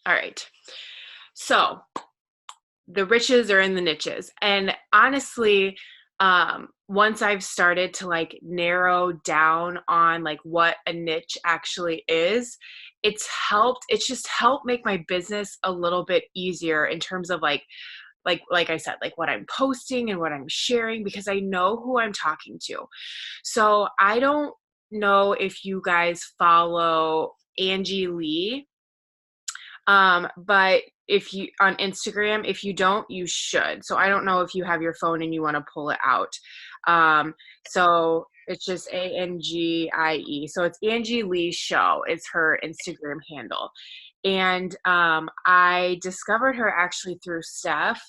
All right. So the riches are in the niches. And honestly, once I've started to like narrow down on like what a niche actually is, it's just helped make my business a little bit easier in terms of like I said, like what I'm posting and what I'm sharing because I know who I'm talking to. So I don't know if you guys follow Angie Lee. But if you on Instagram, if you don't, you should. So I don't know if you have your phone and you want to pull it out. Um, so it's just Angie. So it's Angie Lee Show. It's her Instagram handle. And I discovered her actually through Steph.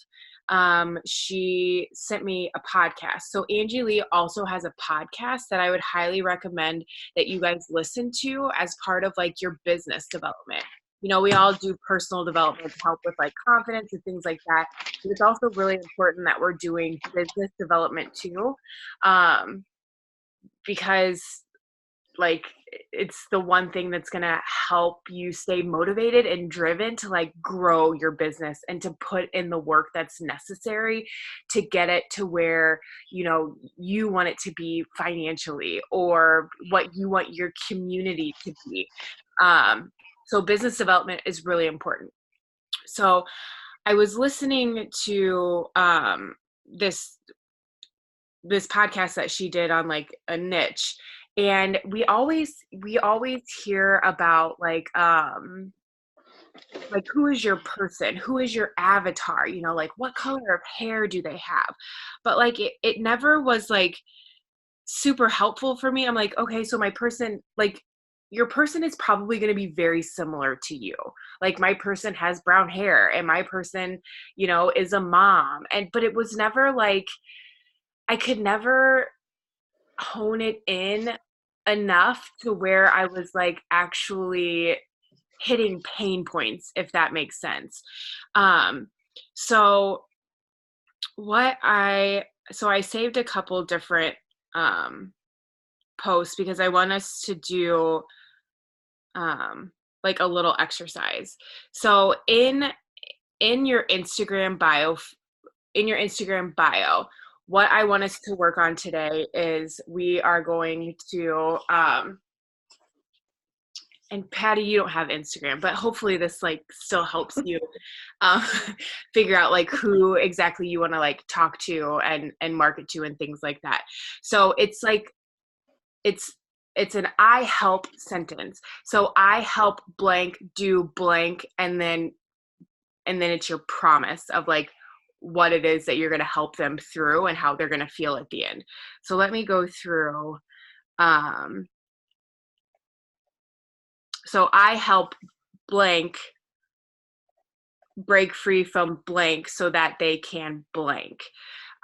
She sent me a podcast. So Angie Lee also has a podcast that I would highly recommend that you guys listen to as part of like your business development. We all do personal development to help with like confidence and things like that. But it's also really important that we're doing business development too, um, because like it's the one thing that's going to help you stay motivated and driven to like grow your business and to put in the work that's necessary to get it to where you want it to be financially or what you want your community to be. So business development is really important. So I was listening to this podcast that she did on like a niche, and we always hear about like who is your person, who is your avatar, like what color of hair do they have, but like it never was like super helpful for me. I'm like, okay, so my person, like your person is probably going to be very similar to you. Like my person has brown hair and my person, is a mom. But it was never like I could never hone it in enough to where I was like actually hitting pain points, if that makes sense. Um, so I saved a couple different um, posts because I want us to do like a little exercise. So in your Instagram bio, what I want us to work on today is we are going to and Patty, you don't have Instagram, but hopefully this like still helps you um, figure out like who exactly you want to like talk to and market to and things like that. So it's like it's it's an I help sentence. So I help blank do blank, and then it's your promise of like what it is that you're going to help them through and how they're going to feel at the end. So let me go through. Um, so I help blank break free from blank so that they can blank.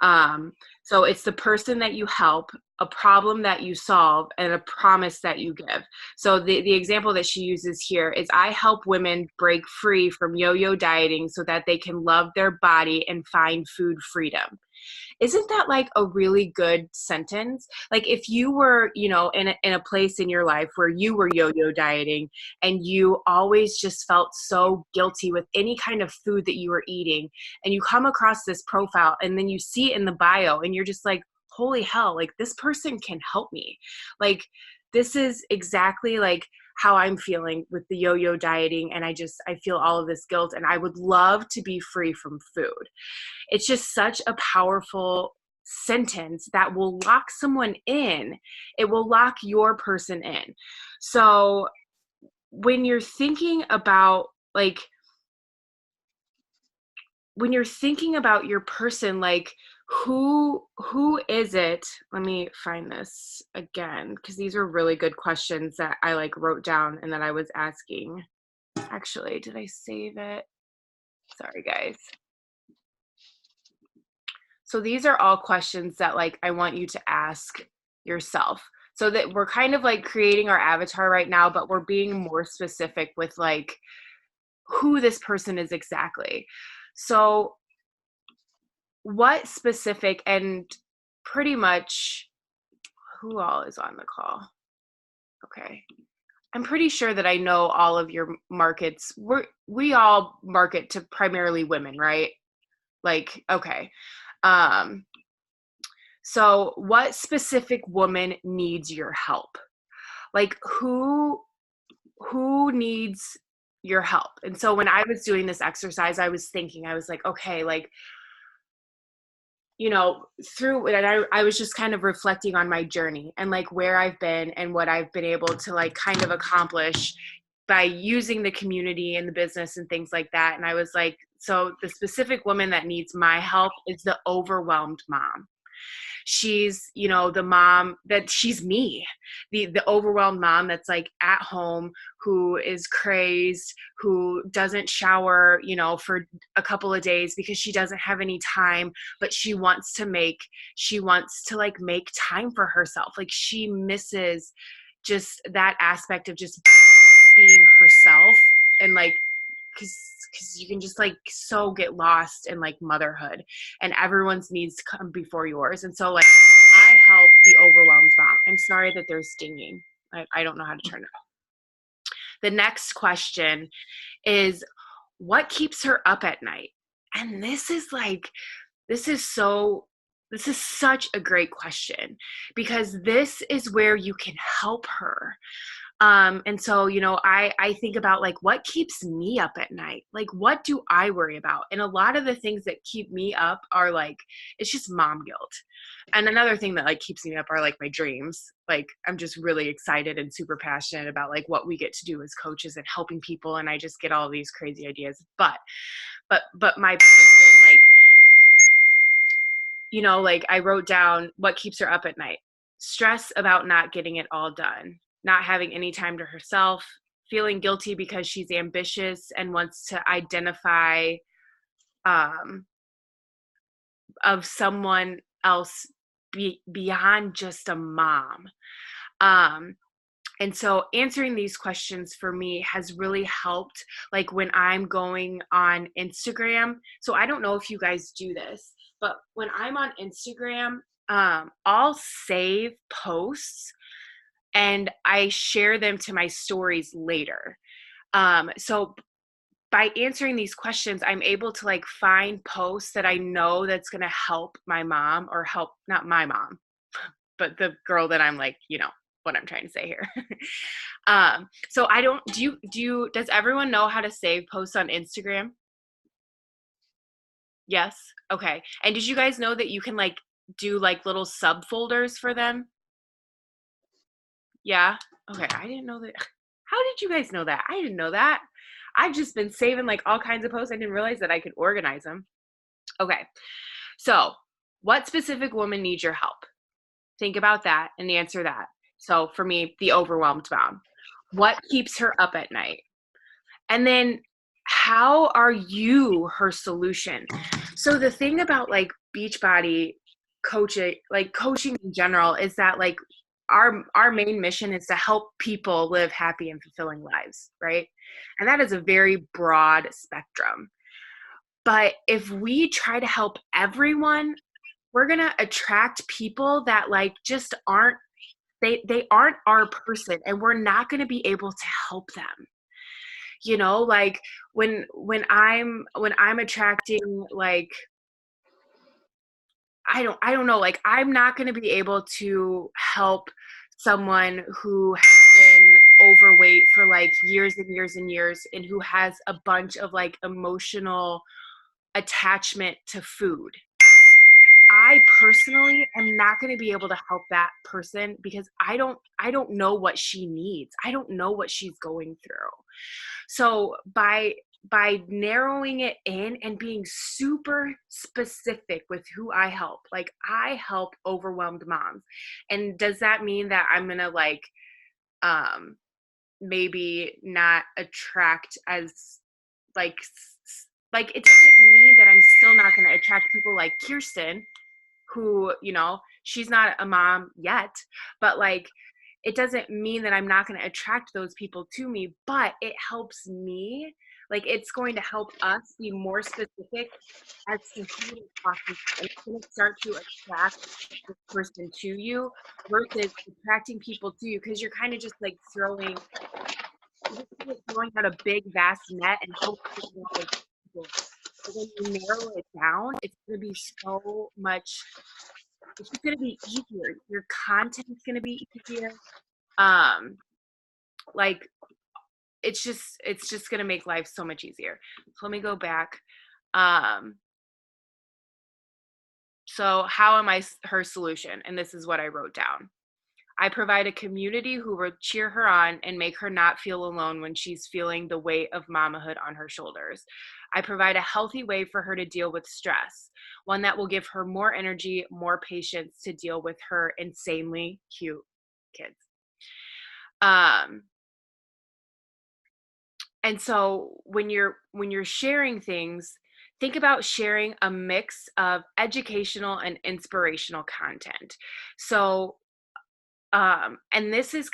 Um, so it's the person that you help, a problem that you solve, and a promise that you give. So the example that she uses here is I help women break free from yo-yo dieting so that they can love their body and find food freedom. Isn't that like a really good sentence? Like if you were, in a place in your life where you were yo-yo dieting and you always just felt so guilty with any kind of food that you were eating, and you come across this profile and then you see it in the bio and you're just like, holy hell, like this person can help me. Like this is exactly like how I'm feeling with the yo-yo dieting, and I feel all of this guilt and I would love to be free from food. It's just such a powerful sentence that will lock someone in. It will lock your person in. So when you're thinking about like when you're thinking about your person, like who is it? Let me find this again because these are really good questions that I like wrote down and that I was asking. Actually, did I save it? Sorry, guys. So these are all questions that like I want you to ask yourself. So that we're kind of like creating our avatar right now, but we're being more specific with like who this person is exactly. So what specific and pretty much who all is on the call? Okay. I'm pretty sure that I know all of your markets. We all market to primarily women, right? Like, okay. Um, so what specific woman needs your help? Like who needs your help? And so when I was doing this exercise, I was thinking, I was like, okay, like, through it, and I was just kind of reflecting on my journey and like where I've been and what I've been able to like kind of accomplish by using the community and the business and things like that. And I was like, so the specific woman that needs my help is the overwhelmed mom. She's, the mom that she's me, the overwhelmed mom that's like at home, who is crazed, who doesn't shower, for a couple of days because she doesn't have any time, but she wants to like make time for herself. Like she misses just that aspect of just being herself, and like because you can just like so get lost in like motherhood, and everyone's needs to come before yours. And so like I help the overwhelmed mom. I'm sorry that there's dinging. I don't know how to turn it off. The next question is, what keeps her up at night? And this is so this is such a great question, because this is where you can help her. And so, I think about like what keeps me up at night? Like, what do I worry about? And a lot of the things that keep me up are like, it's just mom guilt. And another thing that like keeps me up are like my dreams. Like, I'm just really excited and super passionate about like what we get to do as coaches and helping people. And I just get all these crazy ideas. But my person, like, like I wrote down what keeps her up at night: stress about not getting it all done, not having any time to herself, feeling guilty because she's ambitious and wants to identify um, of someone else beyond just a mom. Um, and so answering these questions for me has really helped, like when I'm going on Instagram. So I don't know if you guys do this, but when I'm on Instagram, I'll save posts and I share them to my stories later. So by answering these questions, I'm able to like find posts that I know that's going to help my mom, or help, not my mom, but the girl that I'm like, what I'm trying to say here. So I don't, does everyone know how to save posts on Instagram? Yes. Okay. And did you guys know that you can like do like little subfolders for them? Yeah. Okay. I didn't know that. How did you guys know that? I didn't know that. I've just been saving like all kinds of posts. I didn't realize that I could organize them. Okay. So, what specific woman needs your help? Think about that and answer that. So, for me, the overwhelmed mom. What keeps her up at night? And then, how are you her solution? So, the thing about like Beachbody coaching, like coaching in general, is that like our main mission is to help people live happy and fulfilling lives, right? And that is a very broad spectrum. But if we try to help everyone, we're going to attract people that like just aren't, they aren't our person, and we're not going to be able to help them. Like when I'm attracting like, I don't know, like I'm not going to be able to help someone who has been overweight for like years and years and years, and who has a bunch of like emotional attachment to food. I personally am not going to be able to help that person, because I don't know what she needs. I don't know what she's going through. So by narrowing it in and being super specific with who I help, like I help overwhelmed moms. And does that mean that I'm going to like maybe not attract as like like it doesn't mean that I'm still not going to attract people like Kirsten, who, she's not a mom yet, but like it doesn't mean that I'm not going to attract those people to me, but it helps me. Like, it's going to help us be more specific as to who to talk to. And it's going to start to attract this person to you versus attracting people to you, because you're kind of just like throwing out a big vast net and hoping for people. But when you narrow it down, it's going to be so much. It's just going to be easier. Your content's going to be easier. Um, like it's just going to make life so much easier. So let me go back. Um, so how am I her solution? And this is what I wrote down. I provide a community who will cheer her on and make her not feel alone when she's feeling the weight of mamahood on her shoulders. I provide a healthy way for her to deal with stress, one that will give her more energy, more patience to deal with her insanely cute kids. And so when you're sharing things, think about sharing a mix of educational and inspirational content. So and this is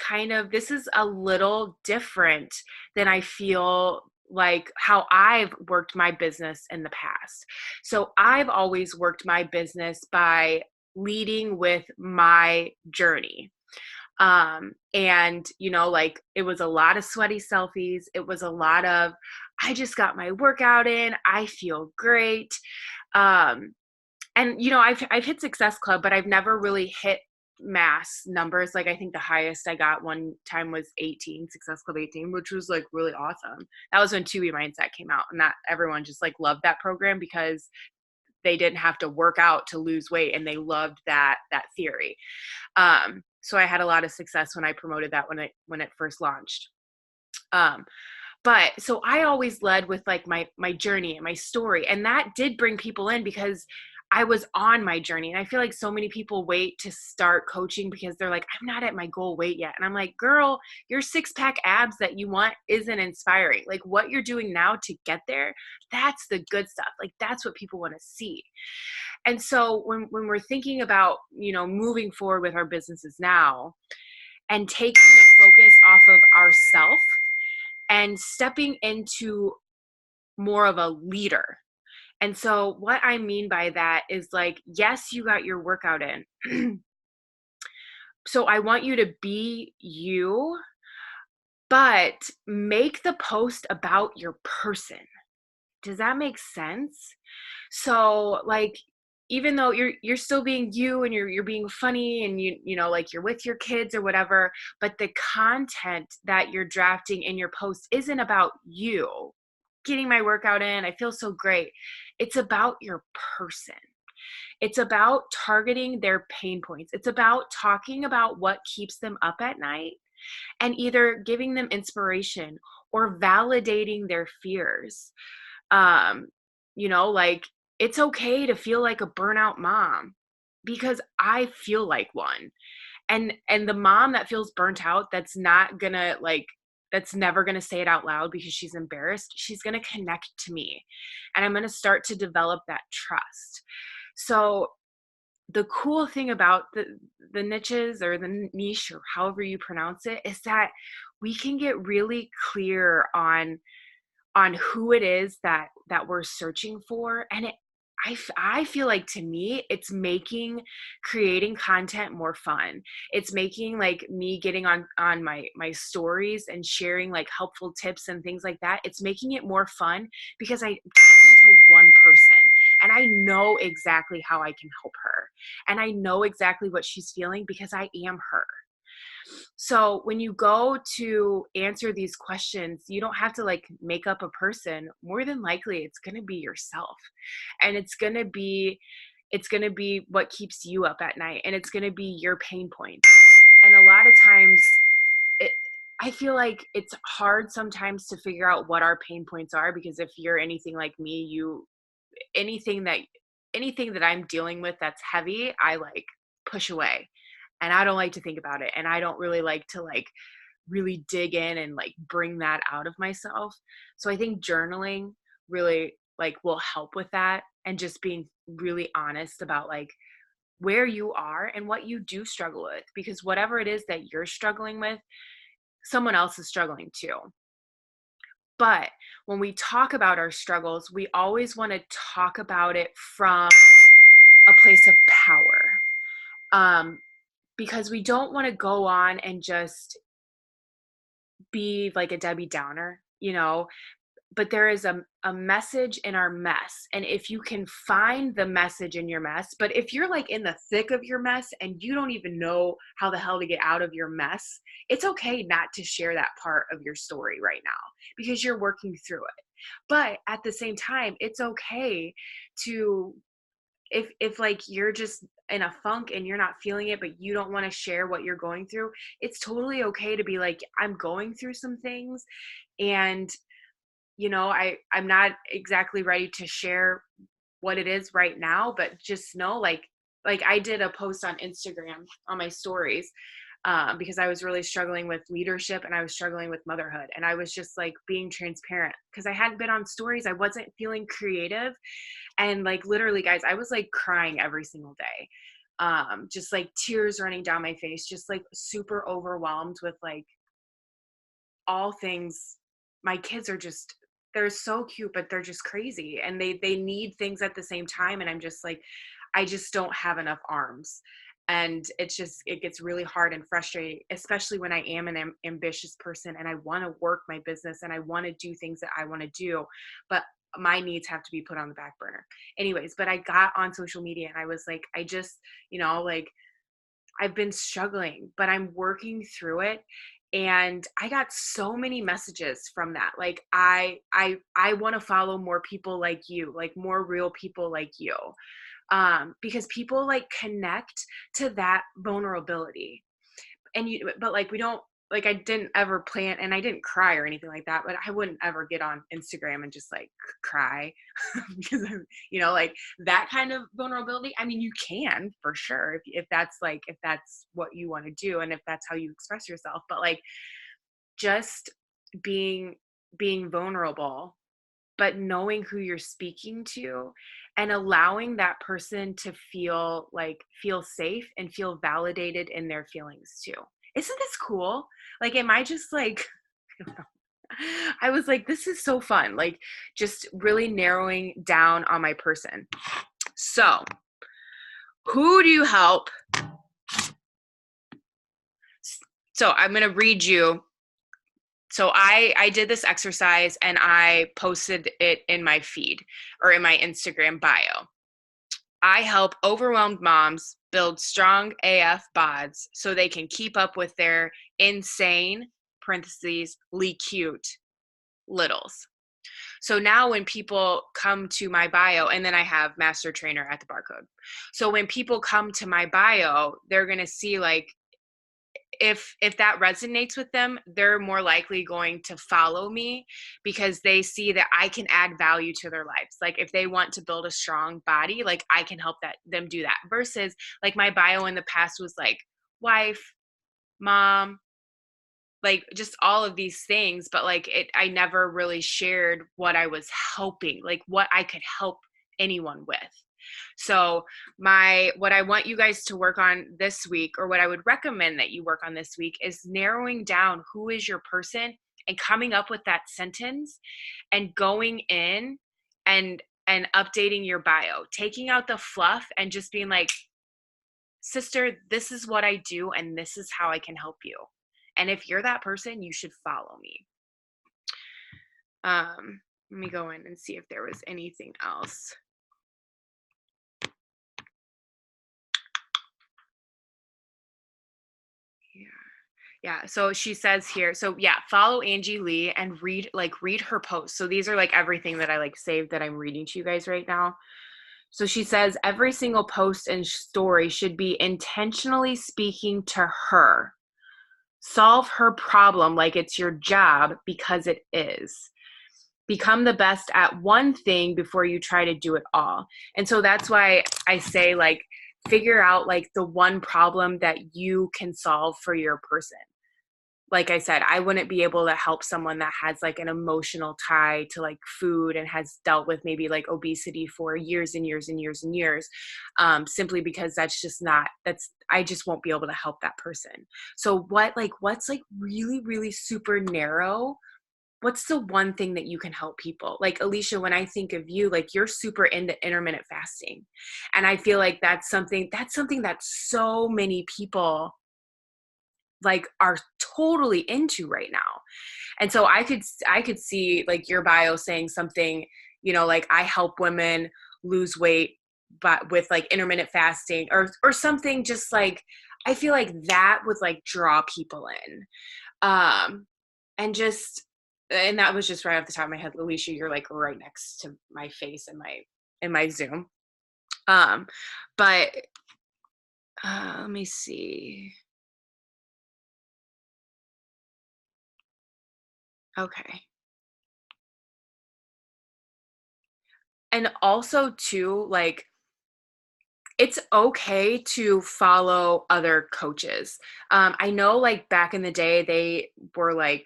a little different than I feel like how I've worked my business in the past. So I've always worked my business by leading with my journey. And like, it was a lot of sweaty selfies. It was a lot of, I just got my workout in, I feel great. And I've hit Success Club, but I've never really hit mass numbers. Like, I think the highest I got one time was 18, Success Club 18, which was like really awesome. That was when 2E Mindset came out, and that everyone just like loved that program because they didn't have to work out to lose weight, and they loved that theory. So I had a lot of success when I promoted that when it first launched. But so I always led with like my journey and my story, and that did bring people in because I was on my journey. And I feel like so many people wait to start coaching because they're like, I'm not at my goal weight yet. And I'm like, girl, your 6-pack abs that you want isn't inspiring. Like, what you're doing now to get there, that's the good stuff. Like, that's what people want to see. And so when we're thinking about, moving forward with our businesses now and taking the focus off of ourself and stepping into more of a leader. And so what I mean by that is, like, yes, you got your workout in. So I want you to be you, but make the post about your person. Does that make sense? So, like, even though you're still being you and you're being funny and like you're with your kids or whatever, but the content that you're drafting in your post isn't about you getting my workout in, I feel so great. It's about your person. It's about targeting their pain points. It's about talking about what keeps them up at night and either giving them inspiration or validating their fears. Like, it's okay to feel like a burnout mom, because I feel like one. And the mom that feels burnt out, that's never gonna say it out loud because she's embarrassed, she's gonna connect to me, and I'm gonna start to develop that trust. So the cool thing about the niches, or the niche, or however you pronounce it, is that we can get really clear on who it is that we're searching for. And I feel like, to me, it's making creating content more fun. It's making, like, me getting on my stories and sharing like helpful tips and things like that. It's making it more fun because I'm talking to one person and I know exactly how I can help her. And I know exactly what she's feeling because I am her. So when you go to answer these questions, you don't have to like make up a person. More than likely, it's going to be yourself. And it's going to be what keeps you up at night, and it's going to be your pain point. And a lot of times I feel like it's hard sometimes to figure out what our pain points are, because if you're anything like me, anything that I'm dealing with that's heavy, I like push away, and I don't like to think about it, and I don't really like to like really dig in and like bring that out of myself. So I think journaling really like will help with that, and just being really honest about like where you are and what you do struggle with, because whatever it is that you're struggling with, someone else is struggling too. But when we talk about our struggles, we always want to talk about it from a place of power. Because we don't want to go on and just be like a Debbie Downer, but there is a message in our mess. And if you can find the message in your mess, but if you're like in the thick of your mess and you don't even know how the hell to get out of your mess, it's okay not to share that part of your story right now because you're working through it. But at the same time, it's okay to, if like you're just in a funk and you're not feeling it, but you don't want to share what you're going through, it's totally okay to be like, I'm going through some things, and I'm not exactly ready to share what it is right now, but just know, like I did a post on Instagram on my stories, because I was really struggling with leadership and I was struggling with motherhood. And I was just like being transparent because I hadn't been on stories. I wasn't feeling creative. And like, literally guys, I was like crying every single day. Just like tears running down my face, just like super overwhelmed with like all things. My kids are just, they're so cute, but they're just crazy, and they need things at the same time, and I'm just like, I just don't have enough arms. And it gets really hard and frustrating, especially when I am an ambitious person and I want to work my business and I want to do things that I want to do, but my needs have to be put on the back burner. Anyways, but I got on social media and I was like, I just, like, I've been struggling, but I'm working through it. And I got so many messages from that. Like, I want to follow more people like you, like more real people like you. Because people like connect to that vulnerability. But like, we don't, like, I didn't ever plan, and I didn't cry or anything like that, but I wouldn't ever get on Instagram and just like cry because I'm, like that kind of vulnerability. I mean, you can for sure if that's what you want to do and if that's how you express yourself, but like just being vulnerable, but knowing who you're speaking to and allowing that person to feel safe and feel validated in their feelings too. Isn't this cool? Like, am I just like, I don't know. I was like, this is so fun. Like, just really narrowing down on my person. So, who do you help? So, I'm going to read you. So I did this exercise and I posted it in my feed or in my Instagram bio. I help overwhelmed moms build strong AF bods so they can keep up with their insane, parentheses, cute littles. So now when people come to my bio, and then I have master trainer at the barcode. So when people come to my bio, they're going to see like, if that resonates with them, they're more likely going to follow me because they see that I can add value to their lives. Like, if they want to build a strong body, like I can help them do that, versus like my bio in the past was like wife, mom, like just all of these things, but like I never really shared what I was helping, like what I could help anyone with. So what I want you guys to work on this week, or what I would recommend that you work on this week, is narrowing down who is your person and coming up with that sentence and going in and updating your bio, taking out the fluff and just being like, sister, this is what I do and this is how I can help you. And if you're that person, you should follow me. Let me go in and see if there was anything else. Yeah. So she says here, so yeah, follow Angie Lee and read her posts. So these are like everything that I like saved that I'm reading to you guys right now. So she says every single post and story should be intentionally speaking to her. Solve her problem like it's your job, because it is. Become the best at one thing before you try to do it all. And so that's why I say, like, figure out like the one problem that you can solve for your person. like I said, I wouldn't be able to help someone that has like an emotional tie to like food and has dealt with maybe like obesity for years and years and years and years, simply because I just won't be able to help that person. So what's like really, really super narrow? What's the one thing that you can help people? Like Alicia, when I think of you, like you're super into intermittent fasting. And I feel like that's something that so many people like are totally into right now. And so I could see like your bio saying something, like I help women lose weight but with like intermittent fasting or something, just like I feel like that would like draw people in. And just and that was just right off the top of my head. Alicia, you're like right next to my face in my Zoom. But let me see. Okay. And also too, like it's okay to follow other coaches. I know like back in the day they were like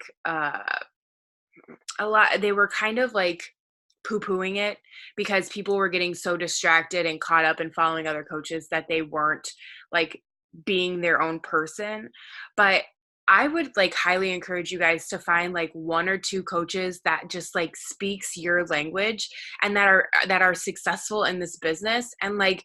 they were kind of like poo-pooing it because people were getting so distracted and caught up in following other coaches that they weren't like being their own person. But I would like highly encourage you guys to find like one or two coaches that just like speaks your language and that are successful in this business, and like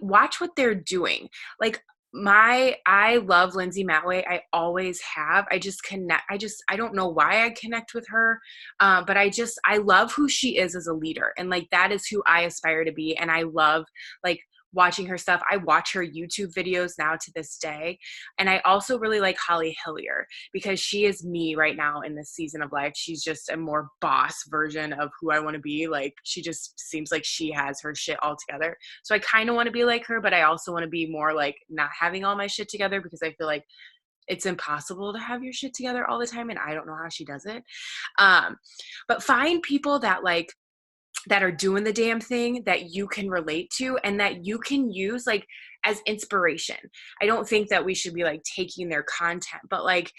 watch what they're doing. Like I love Lindsay Matway. I always have. I don't know why I connect with her. But I love who she is as a leader. And like, that is who I aspire to be. And I love like watching her stuff. I watch her YouTube videos now to this day. And I also really like Holly Hillier because she is me right now in this season of life. She's just a more boss version of who I want to be. Like, she just seems like she has her shit all together. So I kind of want to be like her, but I also want to be more like not having all my shit together, because I feel like it's impossible to have your shit together all the time. And I don't know how she does it. But find people that are doing the damn thing that you can relate to and that you can use like as inspiration. I don't think that we should be like taking their content, but like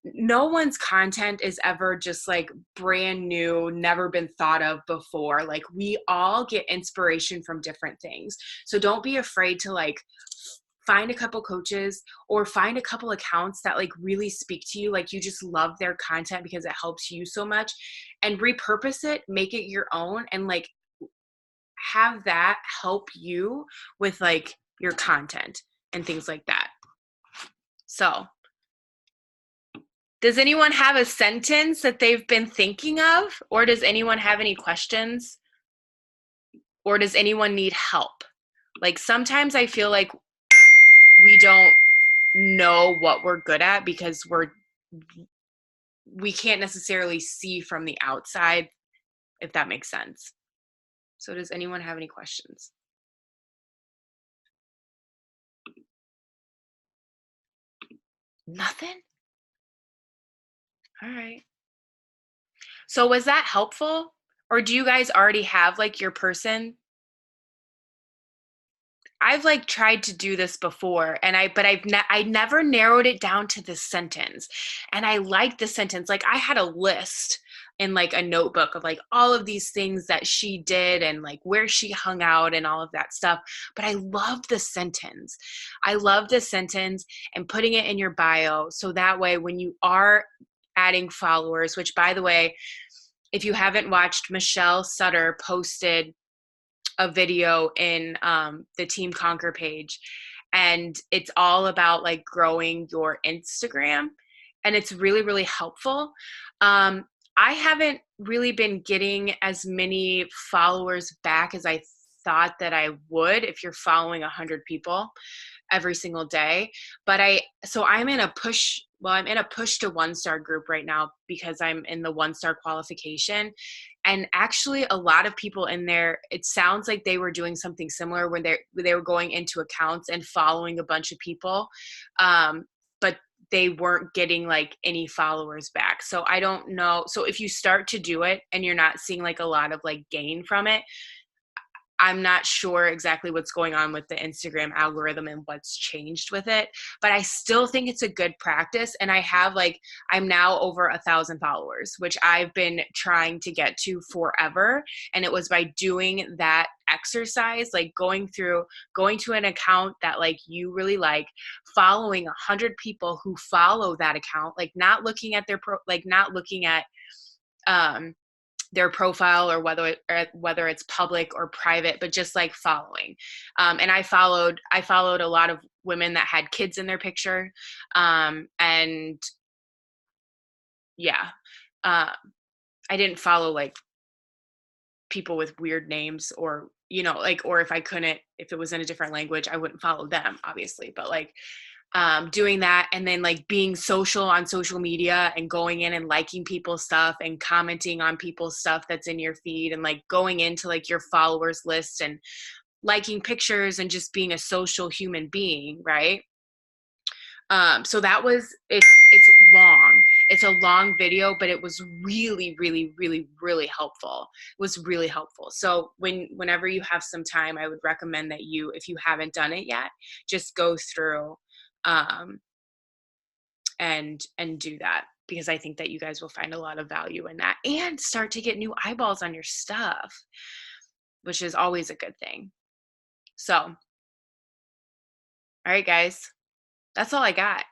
no one's content is ever just like brand new, never been thought of before. Like, we all get inspiration from different things. So don't be afraid to like find a couple coaches or find a couple accounts that like really speak to you. Like, you just love their content because it helps you so much, and repurpose it, make it your own, and like have that help you with like your content and things like that. So does anyone have a sentence that they've been thinking of? Or does anyone have any questions? Or does anyone need help? Like, sometimes I feel like we don't know what we're good at because we can't necessarily see from the outside, if that makes sense. So does anyone have any questions? Nothing? All right. So was that helpful? Or do you guys already have like your person? I've like tried to do this before, and I never narrowed it down to this sentence. And I like the sentence. Like, I had a list in like a notebook of like all of these things that she did and like where she hung out and all of that stuff. But I love the sentence. I love the sentence and putting it in your bio. So that way, when you are adding followers, which by the way, if you haven't watched, Michelle Sutter posted a video in the Team Conquer page, and it's all about like growing your Instagram, and it's really, really helpful. I haven't really been getting as many followers back as I thought that I would if you're following 100 people every single day. But I'm in a push. Well, I'm in a push to 1-star group right now because I'm in the 1-star qualification. And actually a lot of people in there, it sounds like they were doing something similar when they were going into accounts and following a bunch of people. But they weren't getting like any followers back. So I don't know. So if you start to do it and you're not seeing like a lot of like gain from it, I'm not sure exactly what's going on with the Instagram algorithm and what's changed with it, but I still think it's a good practice. And I have I'm now over 1,000 followers, which I've been trying to get to forever. And it was by doing that exercise, like going to an account that you really like, following 100 people who follow that account, not looking at not looking at, their profile, or whether it's public or private, but just following. And I followed a lot of women that had kids in their picture. And yeah, uh, I didn't follow people with weird names, or or if it was in a different language, I wouldn't follow them, obviously. But doing that, and then being social on social media, and going in and liking people's stuff and commenting on people's stuff that's in your feed, and going into your followers list and liking pictures, and just being a social human being, right? So it's long. It's a long video, but it was really, really, really, really helpful. It was really helpful. So whenever you have some time, I would recommend that if you haven't done it yet, just go through, um, and do that, because I think that you guys will find a lot of value in that, and start to get new eyeballs on your stuff, which is always a good thing. So, all right, guys, that's all I got.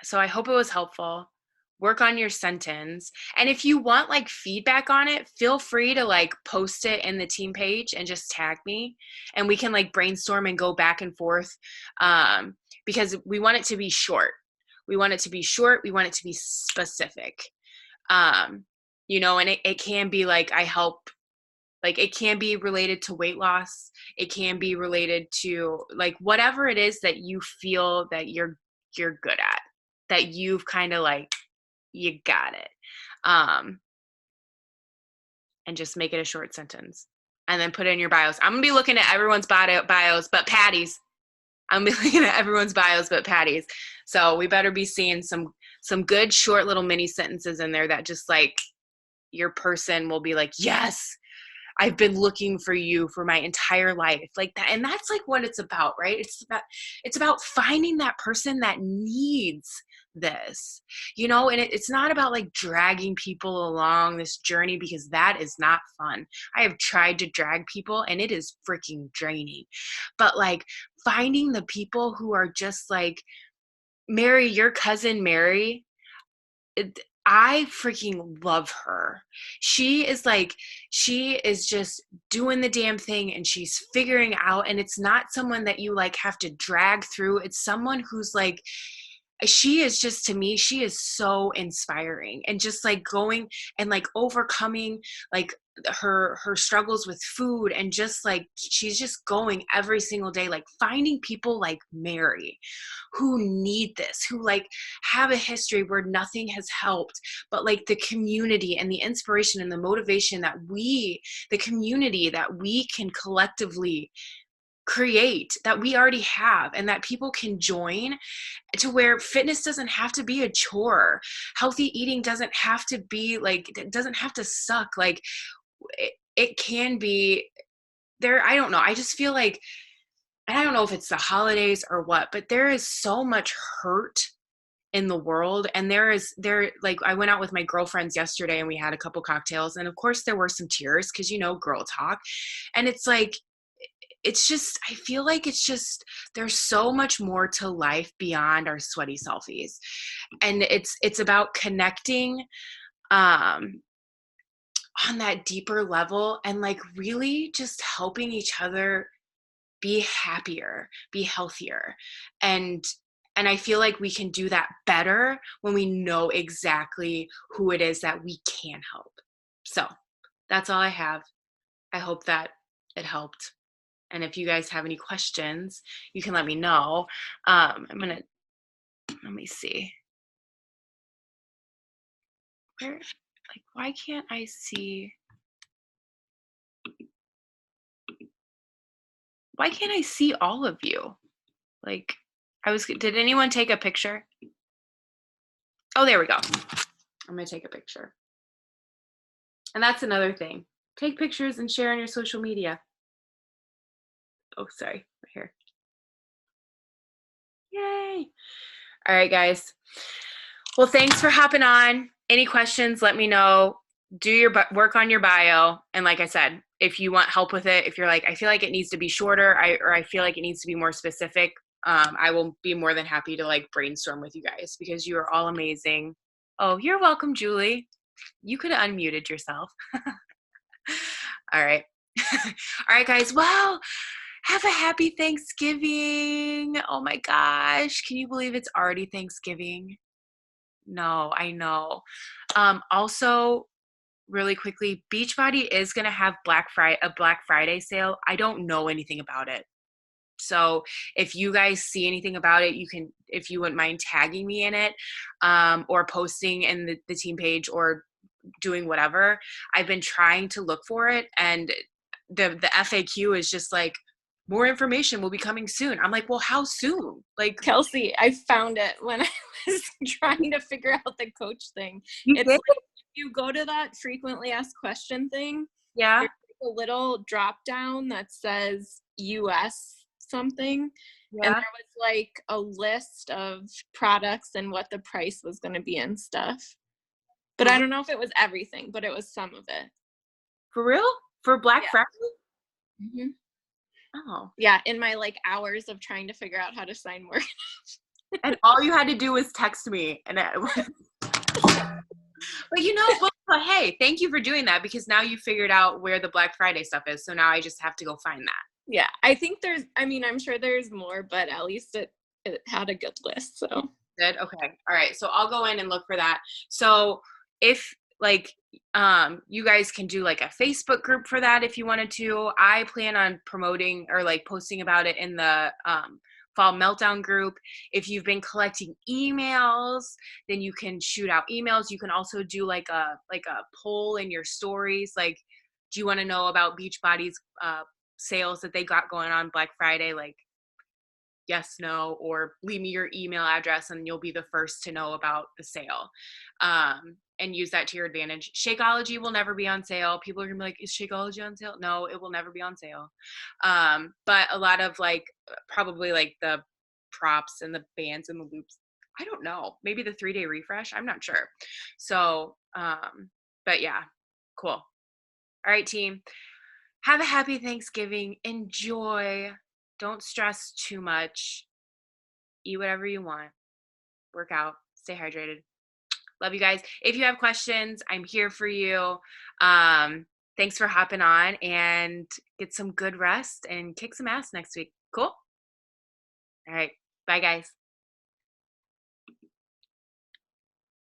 So I hope it was helpful. Work on your sentence. And if you want feedback on it, feel free to post it in the team page and just tag me, and we can brainstorm and go back and forth, because we want it to be short. We want it to be short. We want it to be specific. And it can be I help, it can be related to weight loss. It can be related to whatever it is that you feel that you're good at, that you've kind of you got it. And just make it a short sentence, and then put it in your bios. I'm gonna be looking at everyone's bios but Patty's. I'm gonna be looking at everyone's bios but Patty's. So we better be seeing some good short little mini sentences in there that just your person will be yes, I've been looking for you for my entire life, like that. And that's what it's about, right? It's about finding that person that needs this, and it's not about dragging people along this journey, because that is not fun. I have tried to drag people and it is freaking draining. But finding the people who are just Mary, your cousin Mary, I freaking love her. She is just doing the damn thing, and she's figuring out, and it's not someone that you have to drag through. It's someone who's she is just, to me, she is so inspiring, and just going and overcoming her struggles with food, and just she's just going every single day, finding people like Mary who need this, who have a history where nothing has helped, but the community and the inspiration and the motivation that the community that we can collectively create, that we already have, and that people can join, to where fitness doesn't have to be a chore. Healthy eating doesn't have to be it doesn't have to suck. It can be there. I don't know. I just feel and I don't know if it's the holidays or what, but there is so much hurt in the world. And I went out with my girlfriends yesterday, and we had a couple cocktails, and of course there were some tears, because girl talk. And it's just, I feel it's just, there's so much more to life beyond our sweaty selfies. And it's about connecting on that deeper level, and really just helping each other be happier, be healthier. And I feel we can do that better when we know exactly who it is that we can help. So that's all I have. I hope that it helped. And if you guys have any questions, you can let me know. Let me see. Why can't I see? Why can't I see all of you? Did anyone take a picture? Oh, there we go. I'm going to take a picture. And that's another thing. Take pictures and share on your social media. Oh, sorry, right here. Yay. All right, guys. Well, thanks for hopping on. Any questions, let me know. Do your work on your bio. And like I said, if you want help with it, if you're like, I feel like it needs to be shorter, or I feel like it needs to be more specific, I will be more than happy to like brainstorm with you guys because you are all amazing. Oh, you're welcome, Julie. You could have unmuted yourself. All right. All right, guys. Well, have a happy Thanksgiving. Oh my gosh. Can you believe it's already Thanksgiving? No, I know. Also, really quickly, Beachbody is going to have a Black Friday sale. I don't know anything about it. So if you guys see anything about it, if you wouldn't mind tagging me in it, or posting in the team page or doing whatever. I've been trying to look for it, and the FAQ is just like, more information will be coming soon. I'm like, well, how soon? Like, Kelsey, I found it when I was trying to figure out the coach thing. you It's did? like if you go to that frequently asked question thing, Yeah. there's a little drop down that says US something. And Yeah. there was like a list of products and what the price was going to be and stuff. But I don't know if it was everything, but it was some of it. For real? For Black Yeah. Friday? Mm-hmm. Oh. Yeah, in my like hours of trying to figure out how to sign more. And all you had to do was text me, and but you know what? But hey, thank you for doing that because now you figured out where the Black Friday stuff is. So now I just have to go find that. Yeah, I think I'm sure there's more, but at least it had a good list. So Good. Okay. All right. So I'll go in and look for that. So if like you guys can do like a Facebook group for that if you wanted to. I plan on promoting or like posting about it in the fall meltdown group. If you've been collecting emails, then you can shoot out emails. You can also do like a poll in your stories, like, do you want to know about Beachbody's sales that they got going on Black Friday? Like, yes, no, or leave me your email address and you'll be the first to know about the sale. And use that to your advantage. Shakeology will never be on sale. People are gonna be like, is Shakeology on sale? No, it will never be on sale. But a lot of like, probably like the props and the bands and the loops, I don't know, maybe the 3-day refresh, I'm not sure. So, but yeah, cool. All right, team. Have a happy Thanksgiving. Enjoy. Don't stress too much. Eat whatever you want. Work out. Stay hydrated. Love you guys. If you have questions, I'm here for you. Thanks for hopping on, and get some good rest and kick some ass next week. Cool? All right. Bye, guys.